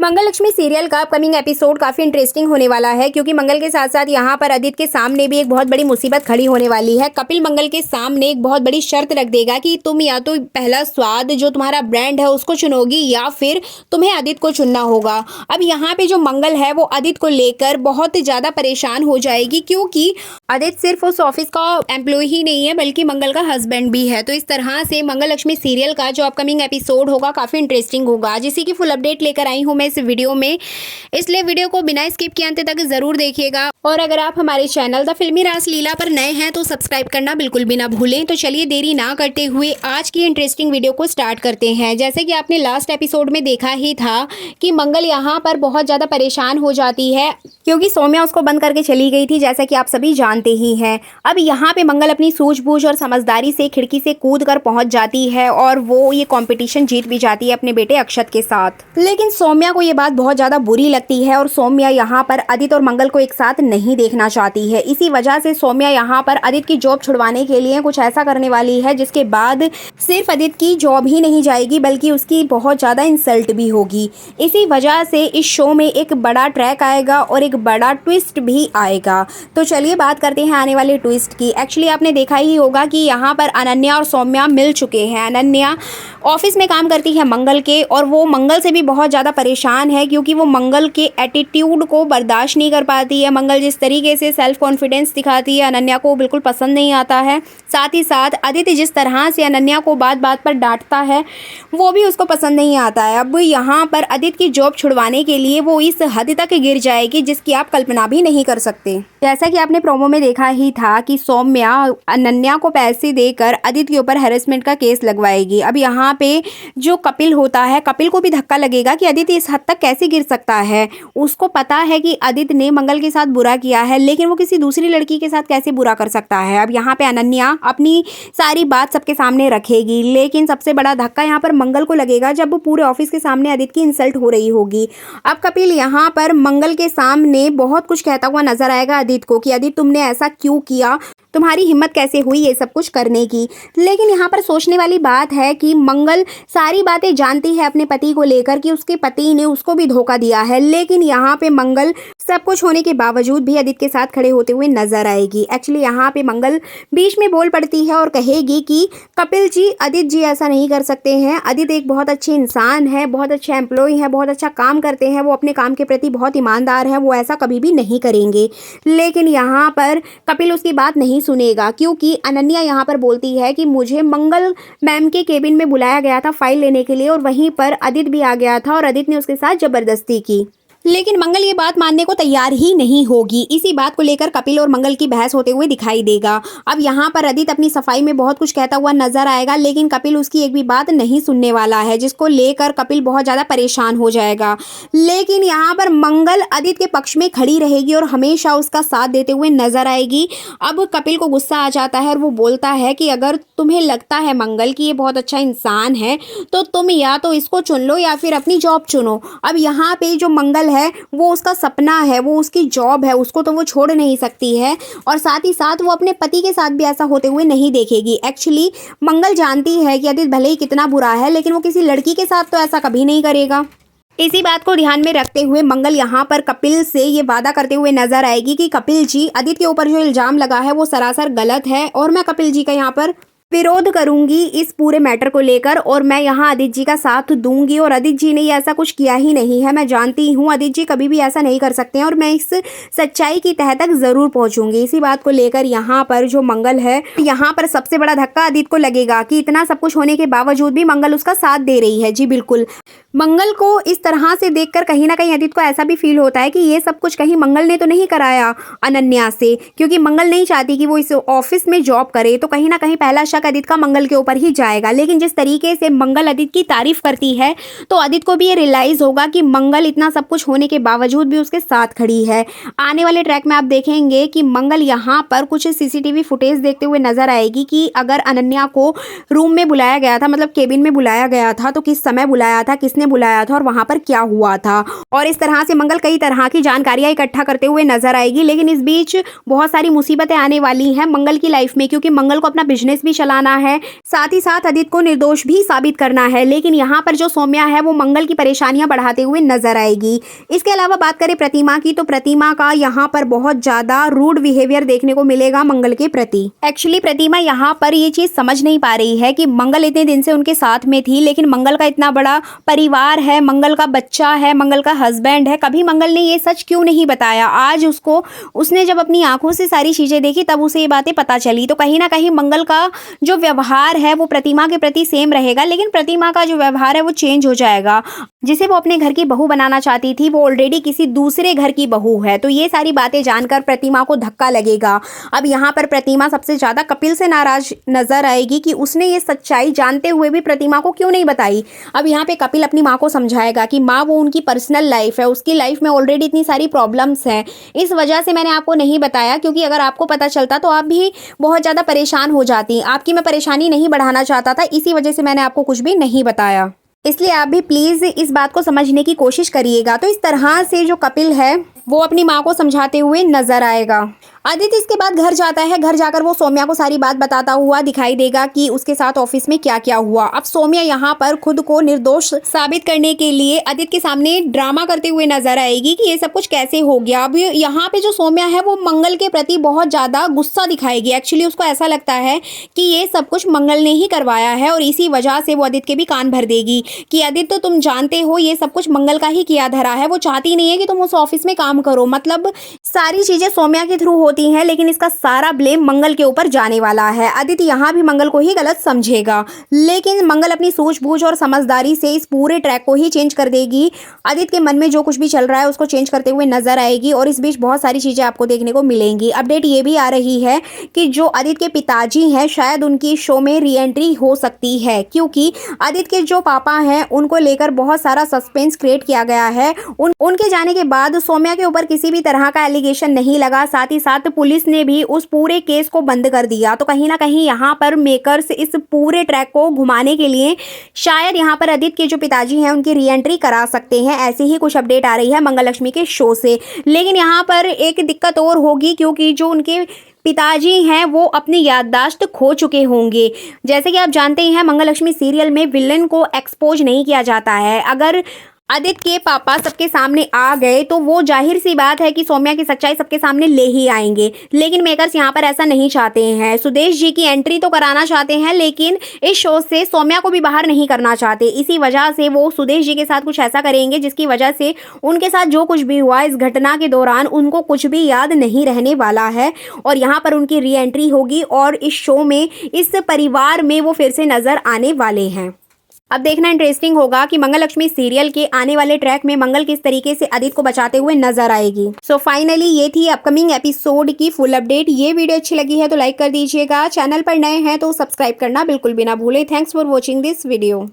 मंगल Lakshmi serial का upcoming episode काफी interesting होने वाला है क्योंकि मंगल के साथ साथ यहाँ पर आदित्य के सामने भी एक बहुत बड़ी मुसीबत खड़ी होने वाली है। कपिल मंगल के सामने एक बहुत बड़ी शर्त रख देगा कि तुम या तो पहला स्वाद जो तुम्हारा ब्रांड है उसको चुनोगी या फिर तुम्हें आदित्य को चुनना होगा। अब यहाँ पे जो मंगल है वो आदित्य को लेकर बहुत ज्यादा परेशान हो जाएगी क्योंकि आदित्य सिर्फ उस ऑफिस का एम्प्लॉय ही नहीं है बल्कि मंगल का हस्बैंड भी है। तो इस तरह से मंगल लक्ष्मी सीरियल का जो अपकमिंग एपिसोड होगा काफी इंटरेस्टिंग होगा, जिसी की फुल अपडेट लेकर आई हूँ मैं इस वीडियो में, इसलिए वीडियो को बिना स्किप किए अंत तक जरूर देखिएगा। और अगर आप हमारे चैनल द फिल्मी रास लीला पर नए हैं तो सब्सक्राइब करना बिल्कुल भी ना भूलें। तो चलिए देरी ना करते हुए आज की इंटरेस्टिंग वीडियो को स्टार्ट करते हैं। जैसे कि आपने लास्ट एपिसोड में देखा ही था कि मंगल यहाँ पर बहुत ज़्यादा परेशान हो जाती है क्योंकि सौम्या उसको बंद करके चली गई थी, जैसा कि आप सभी जानते ही हैं। अब यहाँ पे मंगल अपनी सूझबूझ और समझदारी से खिड़की से कूद कर पहुँच जाती है और वो ये कॉम्पिटिशन जीत भी जाती है अपने बेटे अक्षत के साथ। लेकिन सौम्या को ये बात बहुत ज़्यादा बुरी लगती है और सौम्या यहाँ पर आदित्य और मंगल को एक साथ नहीं देखना चाहती है। इसी वजह से सौम्या यहाँ पर आदित्य की जॉब छुड़वाने के लिए कुछ ऐसा करने वाली है जिसके बाद सिर्फ आदित्य की जॉब ही नहीं जाएगी बल्कि उसकी बहुत ज़्यादा इंसल्ट भी होगी। इसी वजह से इस शो में एक बड़ा ट्रैक आएगा और एक बड़ा ट्विस्ट भी आएगा। तो चलिए बात करते हैं आने वाले ट्विस्ट की। एक्चुअली आपने देखा ही होगा कि यहाँ पर अनन्या और सौम्या मिल चुके हैं। अनन्या ऑफिस में काम करती है मंगल के और वो मंगल से भी बहुत ज़्यादा परेशान है क्योंकि वो मंगल के एटीट्यूड को बर्दाश्त नहीं कर पाती है। मंगल जिस तरीके से सेल्फ कॉन्फिडेंस दिखाती है अनन्या को बिल्कुल पसंद नहीं आता है। साथ ही साथ आदित्य जिस तरह से अनन्या को बात बात पर डांटता है वो भी उसको पसंद नहीं आता है। अब यहाँ पर आदित्य की जॉब छुड़वाने के लिए वो इस हद तक गिर जाएगी जिसकी आप कल्पना भी नहीं कर सकते। जैसा कि आपने प्रोमो में देखा ही था कि सौम्या अनन्या को पैसे देकर आदित्य के ऊपर हैरेसमेंट का केस लगवाएगी। अब यहाँ पे जो कपिल होता है, कपिल को भी धक्का लगेगा कि आदित्य इस हद तक कैसे गिर सकता है। उसको पता है कि आदित्य ने मंगल के साथ बुरा किया है लेकिन वो किसी दूसरी लड़की के साथ कैसे बुरा कर सकता है। अब यहाँ पे अनन्या अपनी सारी बात सबके सामने रखेगी लेकिन सबसे बड़ा धक्का यहाँ पर मंगल को लगेगा जब वो पूरे ऑफिस के सामने आदित्य की इंसल्ट हो रही होगी। अब कपिल यहाँ पर मंगल के सामने बहुत कुछ कहता हुआ नजर आएगा आदित्य को कि आदित्य तुमने ऐसा क्यों किया, तुम्हारी हिम्मत कैसे हुई ये सब कुछ करने की। लेकिन यहाँ पर सोचने वाली बात है कि मंगल सारी बातें जानती है अपने पति को लेकर कि उसके पति ने उसको भी धोखा दिया है, लेकिन यहाँ पे मंगल सब कुछ होने के बावजूद भी आदित्य के साथ खड़े होते हुए नजर आएगी। एक्चुअली यहाँ पे मंगल बीच में बोल पड़ती है और कहेगी कि कपिल जी, आदित्य जी ऐसा नहीं कर सकते हैं। आदित्य एक बहुत अच्छे इंसान है, बहुत अच्छे एम्प्लॉय है, बहुत अच्छा काम करते हैं, वो अपने काम के प्रति बहुत ईमानदार है, वो ऐसा कभी भी नहीं करेंगे। लेकिन यहाँ पर कपिल उसकी बात नहीं सुनेगा क्योंकि अनन्या यहाँ पर बोलती है कि मुझे मंगल मैम के केबिन में बुलाया गया था फाइल लेने के लिए और वहीं पर आदित्य भी आ गया था और आदित्य ने उसके साथ जबरदस्ती की। लेकिन मंगल ये बात मानने को तैयार ही नहीं होगी। इसी बात को लेकर कपिल और मंगल की बहस होते हुए दिखाई देगा। अब यहाँ पर आदित्य अपनी सफाई में बहुत कुछ कहता हुआ नजर आएगा लेकिन कपिल उसकी एक भी बात नहीं सुनने वाला है, जिसको लेकर कपिल बहुत ज़्यादा परेशान हो जाएगा। लेकिन यहाँ पर मंगल आदित्य के पक्ष में खड़ी रहेगी और हमेशा उसका साथ देते हुए नजर आएगी। अब कपिल को गुस्सा आ जाता है और वो बोलता है कि अगर तुम्हें लगता है मंगल कि ये बहुत अच्छा इंसान है तो तुम या तो इसको चुन लो या फिर अपनी जॉब चुनो। अब यहाँ पे जो मंगल है वो उसका सपना है, वो उसकी जॉब है, उसको तो वो छोड़ नहीं सकती है और साथ ही साथ वो अपने पति के साथ भी ऐसा होते हुए नहीं देखेगी। एक्चुअली मंगल जानती है कि आदित्य भले ही कितना बुरा है लेकिन वो किसी लड़की के साथ तो ऐसा कभी नहीं करेगा। इसी बात को ध्यान में रखते हुए मंगल यहाँ पर कपिल से ये वादा करते हुए नजर आएगी कि कपिल जी, आदित्य के ऊपर जो इल्जाम लगा है वो सरासर गलत है और मैं कपिल जी का यहाँ पर विरोध करूंगी इस पूरे मैटर को लेकर और मैं यहाँ आदित्य जी का साथ दूंगी और आदित्य जी ने ये ऐसा कुछ किया ही नहीं है। मैं जानती हूँ आदित्य जी कभी भी ऐसा नहीं कर सकते हैं और मैं इस सच्चाई की तह तक जरूर पहुंचूंगी। इसी बात को लेकर यहाँ पर जो मंगल है, यहाँ पर सबसे बड़ा धक्का आदित्य को लगेगा कि इतना सब कुछ होने के बावजूद भी मंगल उसका साथ दे रही है। जी बिल्कुल, मंगल को इस तरह से देखकर कहीं ना कहीं आदित्य को ऐसा भी फील होता है कि ये सब कुछ कहीं मंगल ने तो नहीं कराया अनन्या से, क्योंकि मंगल नहीं चाहती कि वो इस ऑफिस में जॉब करे। तो कहीं ना कहीं पहला शक आदित्य का मंगल के ऊपर ही जाएगा। लेकिन जिस तरीके से मंगल आदित्य की तारीफ करती है तो आदित्य को भी ये रियलाइज होगा कि मंगल इतना सब कुछ होने के बावजूद भी उसके साथ खड़ी है। आने वाले ट्रैक में आप देखेंगे कि मंगल यहाँ पर कुछ सीसीटीवी फुटेज देखते हुए नजर आएगी कि अगर अनन्या को रूम में बुलाया गया था, मतलब केबिन में बुलाया गया था, तो किस समय बुलाया था, किसने बुलाया था और वहां पर क्या हुआ था। और इस तरह से मंगल कई तरह की जानकारियां इकट्ठा करते हुए नजर आएगी। लेकिन इस बीच बहुत सारी मुसीबतें आने वाली हैं मंगल की लाइफ में, क्योंकि मंगल को अपना बिजनेस भी चलाना चलाना है, साथ ही साथ आदित्य को निर्दोष भी साबित करना है। लेकिन यहाँ पर जो सौम्या है वो मंगल की परेशानियां बढ़ाते हुए नजर आएगी। इसके अलावा बात करें प्रतिमा की, तो प्रतिमा का यहाँ पर बहुत ज्यादा रूड बिहेवियर देखने को मिलेगा मंगल के प्रति। एक्चुअली प्रतिमा यहाँ पर ये चीज समझ नहीं पा रही है कि मंगल इतने दिन से उनके साथ में थी, लेकिन मंगल का इतना बड़ा परिवार है, मंगल का बच्चा है, मंगल का हस्बैंड है, कभी मंगल ने ये सच क्यों नहीं बताया। आज उसने जब अपनी आंखों से सारी चीजें देखी तब उसे ये बातें पता चली। तो कहीं ना कहीं मंगल का जो व्यवहार है वो प्रतिमा के प्रति सेम रहेगा, लेकिन प्रतिमा का जो व्यवहार है वो चेंज हो जाएगा। जिसे वो अपने घर की बहू बनाना चाहती थी वो ऑलरेडी किसी दूसरे घर की बहू है। तो ये सारी बातें जानकर प्रतिमा को धक्का लगेगा। अब यहाँ पर प्रतिमा सबसे ज्यादा कपिल से नाराज नजर आएगी कि उसने ये सच्चाई जानते हुए भी प्रतिमा को क्यों नहीं बताई। अब यहाँ पे कपिल अपनी माँ को समझाएगा कि माँ वो उनकी पर्सनल लाइफ है, उसकी लाइफ में ऑलरेडी इतनी सारी प्रॉब्लम्स हैं, इस वजह से मैंने आपको नहीं बताया, क्योंकि अगर आपको पता चलता तो आप भी बहुत ज़्यादा परेशान हो जाती। आपकी मैं परेशानी नहीं बढ़ाना चाहता था, इसी वजह से मैंने आपको कुछ भी नहीं बताया। इसलिए आप भी प्लीज़ इस बात को समझने की कोशिश करिएगा। तो इस तरह से जो कपिल है वो अपनी माँ को समझाते हुए नजर आएगा। आदित्य इसके बाद घर जाता है। घर जाकर वो सौम्या को सारी बात बताता हुआ दिखाई देगा कि उसके साथ ऑफिस में क्या क्या हुआ। अब सौम्या यहाँ पर खुद को निर्दोष साबित करने के लिए आदित्य के सामने ड्रामा करते हुए नजर आएगी कि ये सब कुछ कैसे हो गया। अब यहाँ पे जो सौम्या है वो मंगल के प्रति बहुत ज्यादा गुस्सा दिखाएगी। एक्चुअली उसको ऐसा लगता है कि ये सब कुछ मंगल ने ही करवाया है और इसी वजह से वो आदित्य के भी कान भर देगी कि आदित्य तुम जानते हो ये सब कुछ मंगल का ही किया धरा है। वो चाहती नहीं है कि तुम उस ऑफिस में काम करो। मतलब सारी चीजें सौम्या के थ्रू होती हैं, लेकिन इसका सारा ब्लेम मंगल के ऊपर जाने वाला है। आदित्य यहाँ भी मंगल को ही गलत समझेगा, लेकिन मंगल अपनी सूझबूझ और समझदारी से इस पूरे ट्रैक को ही चेंज कर देगी। आदित्य के मन में जो कुछ भी चल रहा है उसको चेंज करते हुए नजर आएगी और इस बीच बहुत सारी चीजें आपको देखने को मिलेंगी। अपडेट ये भी आ रही है कि जो आदित्य के पिताजी हैं शायद उनकी शो में री एंट्री हो सकती है, क्योंकि आदित्य के जो पापा हैं उनको लेकर बहुत सारा सस्पेंस क्रिएट किया गया है। उनके जाने के बाद सौम्या के ऊपर किसी भी तरह का एलिगेशन नहीं लगा, साथ ही साथ पुलिस ने भी उस पूरे केस को बंद कर दिया। तो कहीं ना कहीं यहाँ पर मेकर्स इस पूरे ट्रैक को घुमाने के लिए शायद यहाँ पर आदित्य के जो पिताजी हैं उनकी री एंट्री करा सकते हैं। ऐसी ही कुछ अपडेट आ रही है मंगल लक्ष्मी के शो से। लेकिन यहाँ पर एक दिक्कत और होगी, क्योंकि जो उनके पिताजी हैं वो अपनी याददाश्त खो चुके होंगे। जैसे कि आप जानते हैं मंगल लक्ष्मी सीरियल में विलन को एक्सपोज नहीं किया जाता है। अगर आदित्य के पापा सबके सामने आ गए तो वो जाहिर सी बात है कि सौम्या की सच्चाई सबके सामने ले ही आएंगे, लेकिन मेकर्स यहाँ पर ऐसा नहीं चाहते हैं। सुदेश जी की एंट्री तो कराना चाहते हैं, लेकिन इस शो से सौम्या को भी बाहर नहीं करना चाहते। इसी वजह से वो सुदेश जी के साथ कुछ ऐसा करेंगे जिसकी वजह से उनके साथ जो कुछ भी हुआ इस घटना के दौरान उनको कुछ भी याद नहीं रहने वाला है और यहाँ पर उनकी री एंट्री होगी और इस शो में इस परिवार में वो फिर से नजर आने वाले हैं। अब देखना इंटरेस्टिंग होगा कि मंगल लक्ष्मी सीरियल के आने वाले ट्रैक में मंगल किस तरीके से आदित्य को बचाते हुए नजर आएगी। सो फाइनली ये थी अपकमिंग एपिसोड की फुल अपडेट। ये वीडियो अच्छी लगी है तो लाइक कर दीजिएगा, चैनल पर नए हैं तो सब्सक्राइब करना बिल्कुल भी ना भूलें। Thanks for watching this video.